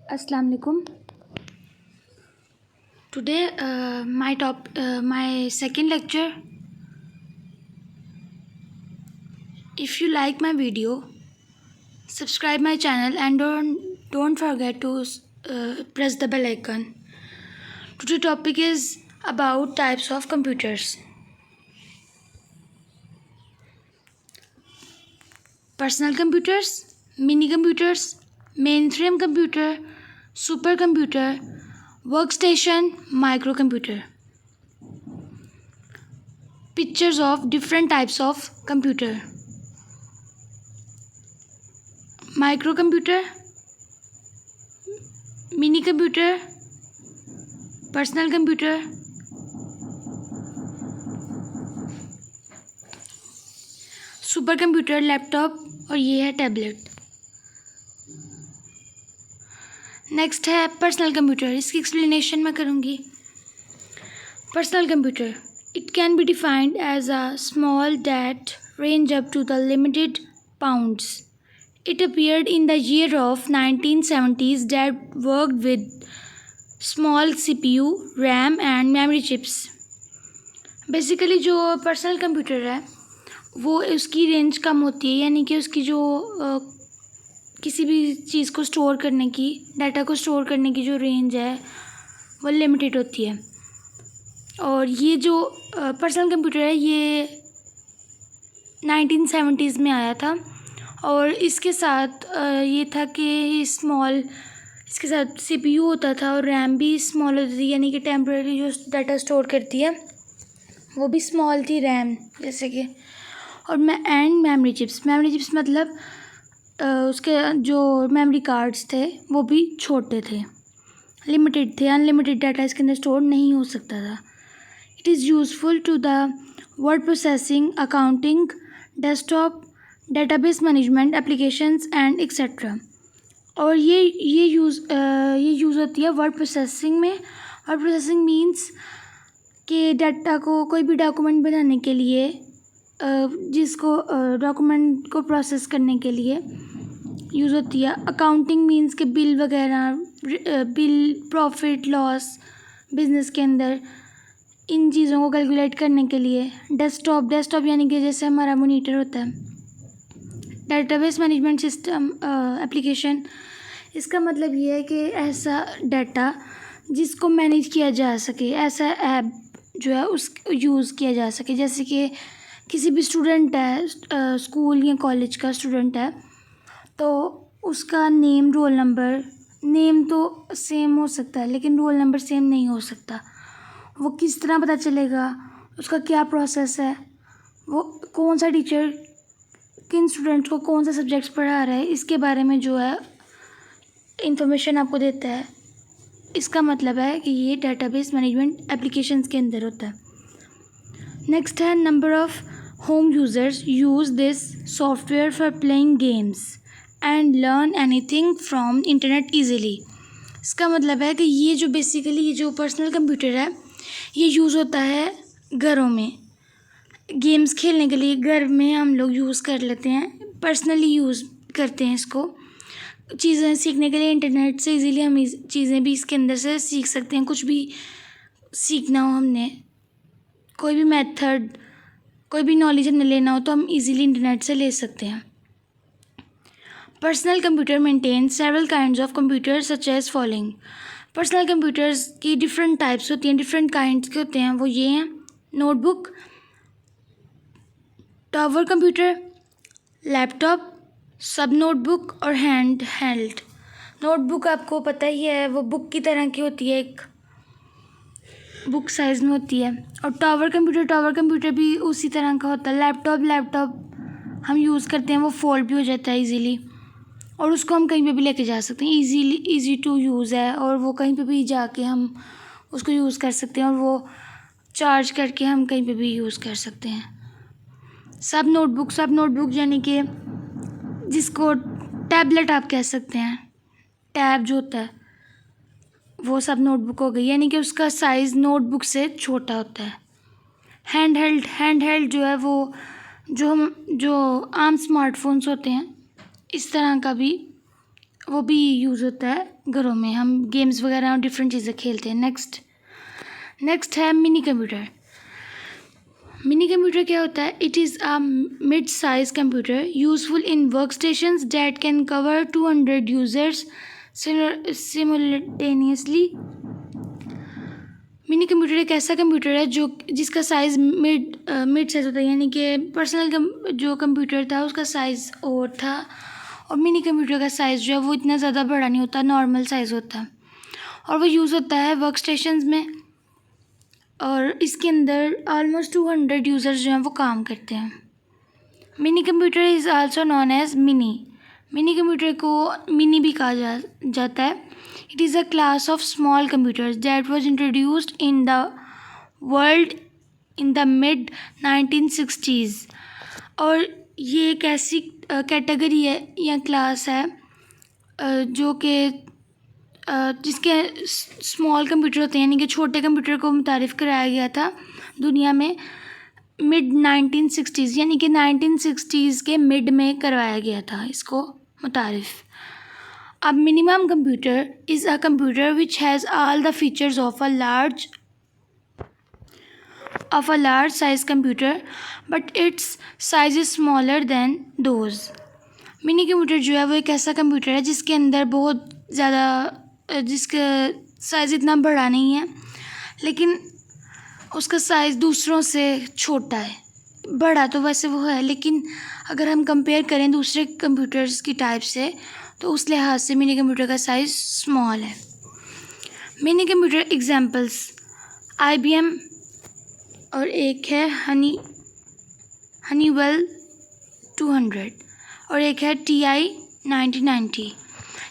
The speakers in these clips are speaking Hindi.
Assalamu alaikum. Today, my second lecture. If you like my video, subscribe my channel and don't forget to press the bell icon. Today's topic is about types of computers. Personal computers, mini computers, mainframe computer, supercomputer, workstation, microcomputer. Pictures of different types of computer. Microcomputer, mini computer, personal computer, super computer, laptop और ये है टैबलेट। नेक्स्ट है पर्सनल कंप्यूटर, इसकी एक्सप्लेनेशन मैं करूँगी। Personal computer, it can be defined as a small that range up to the limited pounds. It appeared in the year of 1970s that worked with small CPU, RAM and memory chips. Basically जो पर्सनल कंप्यूटर है वो उसकी रेंज कम होती है, यानी कि उसकी जो किसी भी चीज़ को स्टोर करने की, डाटा को स्टोर करने की जो रेंज है वो लिमिटेड होती है। और ये जो पर्सनल कंप्यूटर है ये 1970s में आया था और इसके साथ ये था कि इसके साथ CPU होता था और रैम भी स्मॉल होती थी, यानी कि टेम्परेरी जो डाटा स्टोर करती है वो भी स्मॉल थी रैम जैसे कि। और मेमोरी चिप्स मतलब उसके जो मेमोरी कार्ड्स थे वो भी छोटे थे, लिमिटेड थे, अनलिमिटेड डाटा इसके अंदर स्टोर नहीं हो सकता था। It is useful to the word processing, accounting, desktop, database management, applications and etcetera. और ये यूज़ होती है वर्ड प्रोसेसिंग में। वर्ड प्रोसेसिंग मींस कि डाटा को, कोई भी डॉक्यूमेंट बनाने के लिए, जिसको डॉक्यूमेंट को प्रोसेस करने के लिए यूज़ होती है। अकाउंटिंग मींस के बिल वगैरह, बिल, प्रॉफिट लॉस बिज़नेस के अंदर, इन चीज़ों को कैलकुलेट करने के लिए। डेस्कटॉप यानी कि जैसे हमारा मॉनिटर होता है। डेटाबेस मैनेजमेंट सिस्टम एप्लीकेशन, इसका मतलब ये है कि ऐसा डाटा जिसको मैनेज किया जा सके, ऐसा ऐप जो है उस यूज़ किया जा सके। जैसे कि किसी भी स्टूडेंट है, स्कूल या कॉलेज का स्टूडेंट है, तो उसका नेम, रोल नंबर, नेम तो सेम हो सकता है लेकिन रोल नंबर सेम नहीं हो सकता। वो किस तरह पता चलेगा, उसका क्या प्रोसेस है, वो कौन सा टीचर किन स्टूडेंट्स को कौन सा सब्जेक्ट्स पढ़ा रहा है, इसके बारे में जो है इंफॉर्मेशन आपको देता है। इसका मतलब है कि ये डेटाबेस मैनेजमेंट एप्लीकेशंस के अंदर होता है। नेक्स्ट है number of home users use this software for playing games and learn anything from internet easily. इसका मतलब है कि ये जो बेसिकली ये जो पर्सनल कंप्यूटर है ये यूज़ होता है घरों में, गेम्स खेलने के लिए घर में हम लोग यूज़ कर लेते हैं, पर्सनली यूज़ करते हैं इसको। चीज़ें सीखने के लिए इंटरनेट से इजीली हम चीज़ें भी इसके अंदर से सीख सकते हैं। कुछ भी सीखना हो हमने, कोई भी मेथड, कोई भी नॉलेज हमने लेना हो तो हम इजीली इंटरनेट से ले सकते हैं। Personal computer maintain several kinds of computer such as following. Personal computers की डिफरेंट टाइप्स होती हैं, डिफरेंट काइंड्स के होते हैं। वो ये हैं: नोटबुक, टावर कंप्यूटर, लैपटॉप, सब नोटबुक और हैंड हेल्ड। नोटबुक आपको पता ही है, वो बुक की तरह की होती है, एक बुक साइज़ में होती है। और टावर कंप्यूटर भी उसी तरह का होता है। लैपटॉप हम यूज़ करते हैं, वो फोल्ड भी हो जाता है इजीली और उसको हम कहीं पे भी लेके जा सकते हैं। ईजी टू यूज़ है और वो कहीं पे भी जाके हम उसको यूज़ कर सकते हैं और वो चार्ज करके हम कहीं पे भी यूज़ कर सकते हैं। सब नोटबुक यानी कि जिसको टैबलेट आप कह सकते हैं, टैब जो होता है वो सब नोटबुक हो गई, यानी कि उसका साइज़ नोटबुक से छोटा होता है। हैंड हेल्ड जो है वो जो आम स्मार्टफोन्स होते हैं इस तरह का भी वो भी यूज़ होता है घरों में, हम गेम्स वगैरह और डिफरेंट चीज़ें खेलते हैं। नेक्स्ट है मिनी कंप्यूटर। मिनी कंप्यूटर क्या होता है? It is a mid size computer useful in work stations that can cover 200 users simultaneously. Mini computer एक ऐसा कंप्यूटर है जिसका साइज़ मिड साइज़ होता है, यानी कि पर्सनल जो कंप्यूटर था उसका साइज़ और था, और मिनी कंप्यूटर का साइज़ जो है वो इतना ज़्यादा बड़ा नहीं होता, नॉर्मल साइज़ होता है, और वो यूज़ होता है वर्क स्टेशंस में। और इसके अंदर ऑलमोस्ट 200 यूज़र्स जो हैं वो काम करते हैं। Mini computer is also known as mini computer को मिनी भी कहा जाता है। It is a class of small computers that was introduced in the world in the mid 1960s। और ये एक ऐसी कैटेगरी है या क्लास है जो कि जिसके स्मॉल कंप्यूटर होते हैं, यानी कि छोटे कंप्यूटर को मुतारिफ़ कराया गया था दुनिया में मिड 1960s, यानी कि 1960s के मिड में करवाया गया था इसको मुतारिफ़। अब minimum computer is a computer which has all the features of a large size computer but it's size is smaller than those. Mini computer जो है वो एक ऐसा कंप्यूटर है जिसके अंदर बहुत ज़्यादा जिसका साइज़ इतना बड़ा नहीं है, लेकिन उसका साइज़ दूसरों से छोटा है। बड़ा तो वैसे वो है, लेकिन अगर हम कंपेयर करें दूसरे कंप्यूटर्स की टाइप से तो उस लिहाज से मिनी कंप्यूटर का साइज़ स्मॉल है। मिनी कंप्यूटर एग्जांपल्स IBM, और एक है हनीवेल 200, और एक है TI 9090।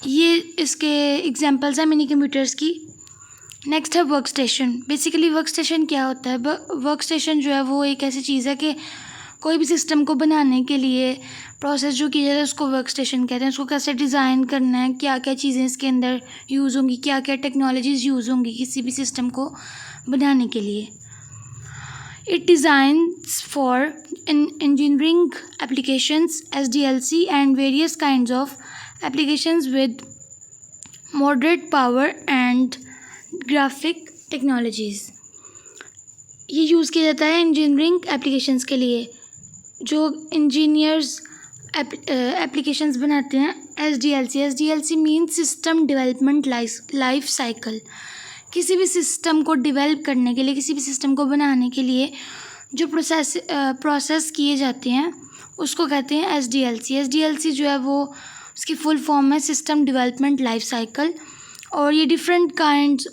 ये इसके एग्जांपल्स हैं मिनी कंप्यूटर्स की। नेक्स्ट है work station. Basically work station क्या होता है? वर्क स्टेशन जो है वो एक ऐसी चीज़ है कि कोई भी सिस्टम को बनाने के लिए प्रोसेस जो की जाए उसको वर्क स्टेशन कहते हैं। उसको कैसे डिज़ाइन करना है, क्या क्या चीज़ें इसके अंदर यूज़ होंगी, क्या क्या टेक्नोलॉजीज़ यूज़ होंगी किसी भी सिस्टम को बनाने के लिए। It designs for engineering applications, SDLC, and various kinds of applications with moderate power and graphic technologies. ये यूज़ किया जाता है इंजीनियरिंग एप्लीकेशंस के लिए। जो इंजीनियर्स एप्लीकेशंस बनाते हैं, SDLC means system development life cycle. किसी भी सिस्टम को डेवलप करने के लिए, किसी भी सिस्टम को बनाने के लिए जो प्रोसेस किए जाते हैं उसको कहते हैं SDLC जो है वो उसकी फुल फॉर्म है सिस्टम डेवलपमेंट लाइफ साइकिल। और ये डिफरेंट काइंड्स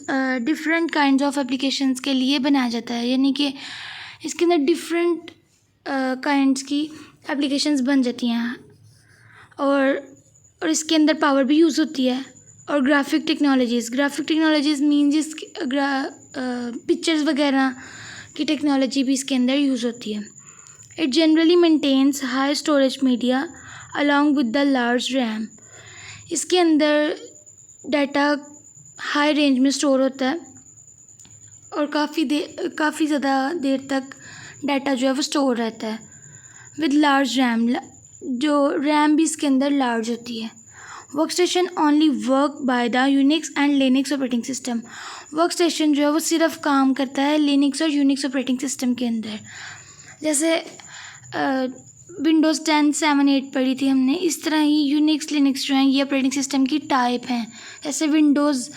ऑफ एप्लीकेशंस के लिए बनाया जाता है, यानी कि इसके अंदर डिफरेंट काइंड्स की एप्लीकेशंस बन जाती हैं, और इसके अंदर पावर भी यूज़ होती है। और ग्राफिक टेक्नोलॉजीज़ मीन पिक्चर्स वगैरह की टेक्नोलॉजी भी इसके अंदर यूज़ होती है। It generally maintains high storage media along with the large RAM. इसके अंदर डाटा हाई रेंज में स्टोर होता है और काफ़ी ज़्यादा देर तक डाटा जो है वो स्टोर रहता है। विद लार्ज रैम, जो रैम भी इसके अंदर लार्ज होती है। Work station only work by the Unix and Linux operating system. Work station जो है वो सिर्फ काम करता है लिनक्स और यूनिक्स ऑपरेटिंग सिस्टम के अंदर। जैसे विंडोज़ 10, 7, 8 पढ़ी थी हमने, इस तरह ही यूनिक्स लिनक्स जो हैं ये ऑपरेटिंग सिस्टम की टाइप हैं। जैसे विंडोज़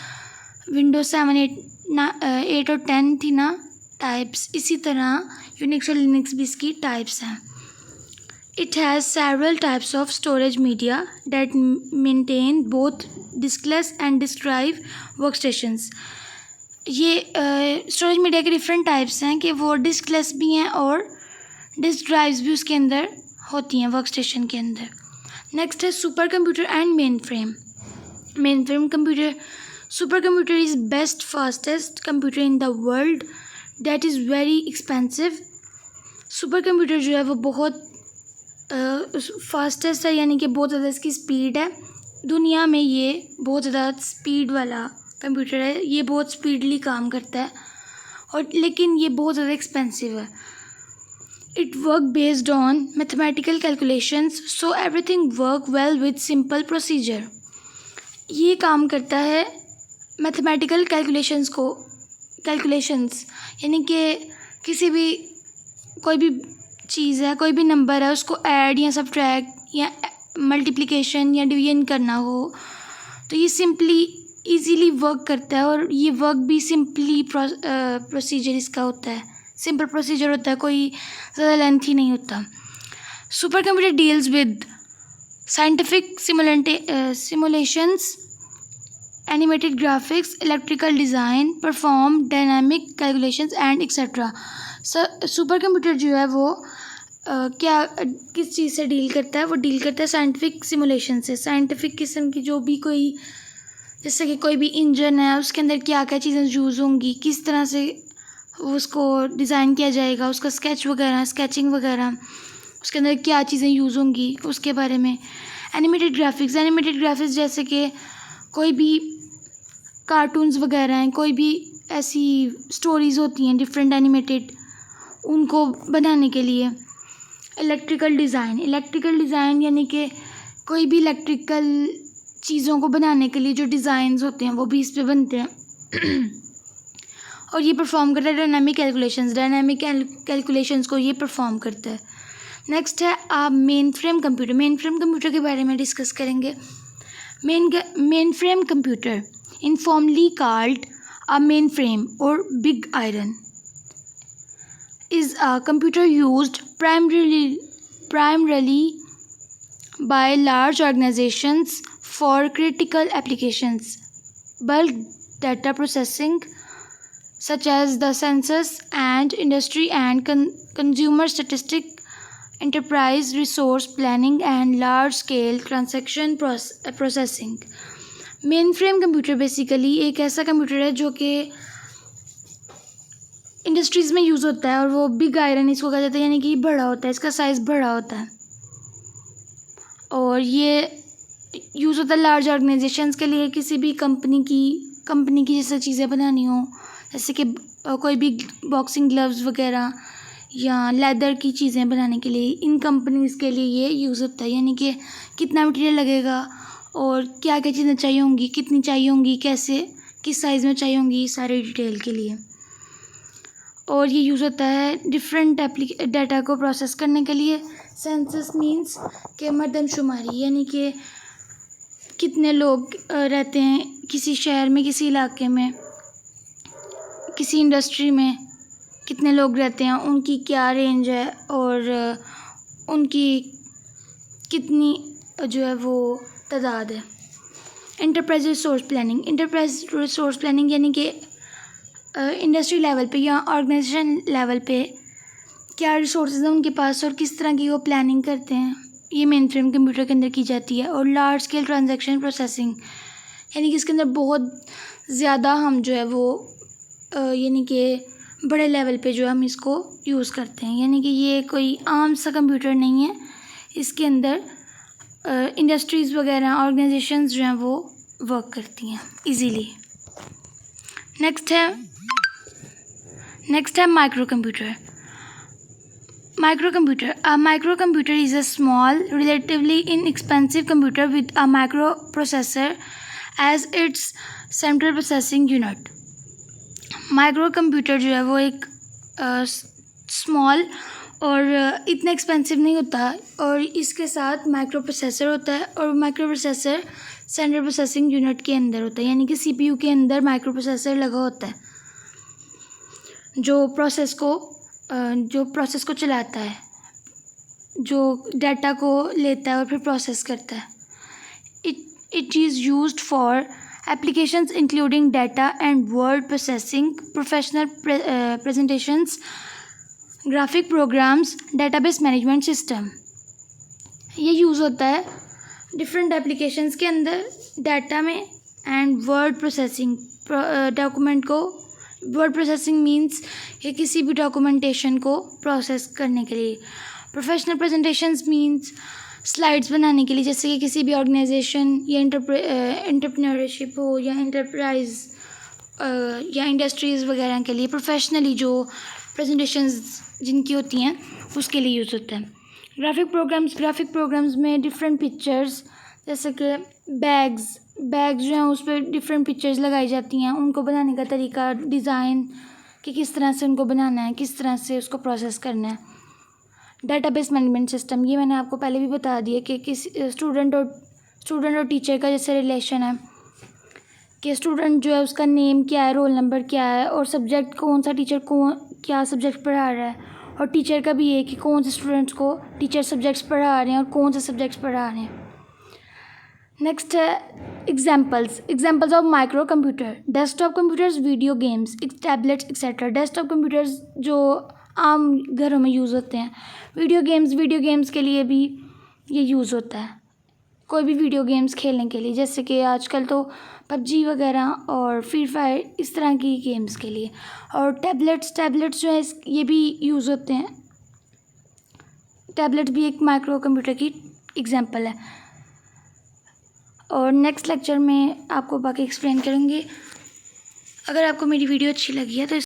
7, 8 और 10 थी ना टाइप्स, इसी तरह यूनिक्स और लिनक्स भी इसकी टाइप्स हैं। It has several types of storage media that maintain both diskless and disk drive workstations. ये स्टोरेज मीडिया के डिफरेंट टाइप्स हैं कि वो डिस्कलेस भी हैं और डिस्क ड्राइव्स भी उसके अंदर होती हैं वर्क स्टेशन के अंदर। नेक्स्ट है super computer and main frame computer. Super computer is best fastest computer in the world that is very expensive. Super computer जो है वो बहुत फास्टेस्ट है, यानी कि बहुत ज़्यादा इसकी स्पीड है। दुनिया में ये बहुत ज़्यादा स्पीड वाला कंप्यूटर है, ये बहुत स्पीडली काम करता है, और लेकिन ये बहुत ज़्यादा एक्सपेंसिव है। It work based on mathematical calculations, so everything work well with simple procedure. ये काम करता है मैथमेटिकल कैलकुलेशंस, यानी कि किसी भी कोई भी चीज़ है, कोई भी नंबर है, उसको ऐड या सब्ट्रैक्ट या मल्टीप्लिकेशन या डिवीजन करना हो तो ये सिंपली इजीली वर्क करता है। और ये वर्क भी सिंपली प्रोसीजर इसका होता है, सिंपल प्रोसीजर होता है, कोई ज़्यादा लेंथी नहीं होता। Super computer deals with scientific simulations, animated graphics, electrical design, perform dynamic calculations and etcetera. Super computer जो है वो किस चीज़ से डील करता है? वो डील करता है साइंटिफिक सिमुलेशन से। साइंटिफिक किस्म की जो भी कोई, जैसे कि कोई भी इंजन है, उसके अंदर क्या क्या चीज़ें यूज़ होंगी, किस तरह से उसको डिज़ाइन किया जाएगा, उसका स्केचिंग वगैरह, उसके अंदर क्या चीज़ें यूज़ होंगी, उसके बारे में। एनिमेटेड ग्राफिक्स जैसे कि कोई भी कार्टून्स वगैरह हैं, कोई भी ऐसी स्टोरीज़ होती हैं डिफरेंट एनिमेटेड, उनको बनाने के लिए। इलेक्ट्रिकल डिज़ाइन यानी कि कोई भी इलेक्ट्रिकल चीज़ों को बनाने के लिए जो डिज़ाइंस होते हैं वो भी इस पे बनते हैं। और ये परफॉर्म करता है डायनामिक कैलकुलेशंस को ये परफॉर्म करता है। नेक्स्ट है आप मेन फ्रेम कंप्यूटर के बारे में डिस्कस करेंगे। Main frame computer, informally called a mainframe or big iron, is a computer used primarily by large organizations for critical applications, bulk data processing such as the census and industry and consumer statistic, enterprise resource planning and large scale transaction processing। Main frame computer basically एक ऐसा कंप्यूटर है जो कि इंडस्ट्रीज़ में यूज़ होता है, और वो बिग आयरन इसको कहा जाता है, यानी कि बड़ा होता है, इसका साइज़ बड़ा होता है। और ये यूज़ होता है लार्ज ऑर्गेनाइजेशंस के लिए, किसी भी कंपनी की जैसे चीज़ें बनानी हो, जैसे कि कोई भी बॉक्सिंग ग्लव्स वगैरह या लेदर की चीज़ें बनाने के लिए, इन कंपनीज़ के लिए ये यूज़ होता है। यानी कि कितना मटेरियल लगेगा और क्या क्या चीज़ें चाहिए होंगी, कितनी चाहिए होंगी, कैसे किस साइज़ में चाहिए होंगी, सारे डिटेल के लिए। और ये यूज़ होता है डिफरेंट डाटा को प्रोसेस करने के लिए। सेंसस मींस के मर्दमशुमारी, यानी कि कितने लोग रहते हैं किसी शहर में, किसी इलाके में, किसी इंडस्ट्री में कितने लोग रहते हैं, उनकी क्या रेंज है और उनकी कितनी जो है वो तादाद है। इंटरप्राइज रिसोर्स प्लानिंग यानी कि इंडस्ट्री लेवल पे या ऑर्गेनाइजेशन लेवल पे क्या रिसोर्सेज हैं उनके पास और किस तरह की वो प्लानिंग करते हैं, ये मेन फ्रेम कंप्यूटर के अंदर की जाती है। और लार्ज स्केल ट्रांजैक्शन प्रोसेसिंग, यानी कि इसके अंदर बहुत ज़्यादा हम जो है वो यानी कि बड़े लेवल पे जो हम इसको यूज़ करते हैं। यानी कि ये कोई आम सा कंप्यूटर नहीं है, इसके अंदर इंडस्ट्रीज़ वगैरह ऑर्गेनाइजेशंस जो हैं वो वर्क करती हैं इजीली। नेक्स्ट है micro computer. A microcomputer is a small, relatively inexpensive computer with a microprocessor as its central processing unit। Micro computer जो है वो एक स्मॉल और इतना एक्सपेंसिव नहीं होता, और इसके साथ माइक्रो प्रोसेसर होता है, और micro processor central processing unit के अंदर होता है। यानी कि CPU के अंदर माइक्रो प्रोसेसर लगा होता है जो प्रोसेस को चलाता है, जो डाटा को लेता है और फिर प्रोसेस करता है। It is used for applications including data and word processing, professional presentations, graphic programs, database management system। ये यूज़ होता है डिफरेंट एप्लीकेशंस के अंदर डाटा में, एंड वर्ड प्रोसेसिंग, डॉक्यूमेंट को वर्ड प्रोसेसिंग मींस कि किसी भी डॉक्यूमेंटेशन को प्रोसेस करने के लिए। प्रोफेशनल प्रेजेंटेशंस मींस स्लाइड्स बनाने के लिए, जैसे कि किसी भी ऑर्गेनाइजेशन या एंटरप्रेन्योरशिप हो या एंटरप्राइज या इंडस्ट्रीज़ वगैरह के लिए प्रोफेशनली जो प्रेजेंटेशंस जिनकी होती हैं उसके लिए यूज़ होता है। ग्राफिक प्रोग्राम्स में डिफरेंट पिक्चर्स, जैसे कि बैग्स बैग जो हैं उस पर डिफरेंट पिक्चर्स लगाई जाती हैं, उनको बनाने का तरीका, डिज़ाइन कि किस तरह से उनको बनाना है, किस तरह से उसको प्रोसेस करना है। डेटाबेस मैनेजमेंट सिस्टम, ये मैंने आपको पहले भी बता दिया कि किस स्टूडेंट और टीचर का जैसे रिलेशन है कि स्टूडेंट जो है उसका नेम क्या है, रोल नंबर क्या है, और सब्जेक्ट कौन सा, टीचर क्या सब्जेक्ट पढ़ा रहा है, और टीचर का भी ये कि कौन से स्टूडेंट्स को टीचर सब्जेक्ट्स पढ़ा रहे हैं और कौन से सब्जेक्ट्स पढ़ा रहे हैं। नेक्स्ट है examples of micro computer, desktop computers, video games, tablets etcetera. Desktop computers जो आम घरों में यूज़ होते हैं, वीडियो गेम्स के लिए भी ये यूज़ होता है, कोई भी वीडियो गेम्स खेलने के लिए, जैसे कि आजकल तो पबजी वगैरह और फ्री फायर, इस तरह की गेम्स के लिए। और टैबलेट्स जो है ये भी यूज़ होते हैं, टैबलेट भी एक माइक्रो कंप्यूटर की एग्जांपल है। और नेक्स्ट लेक्चर में आपको बाकी एक्सप्लेन करूँगी। अगर आपको मेरी वीडियो अच्छी लगी है तो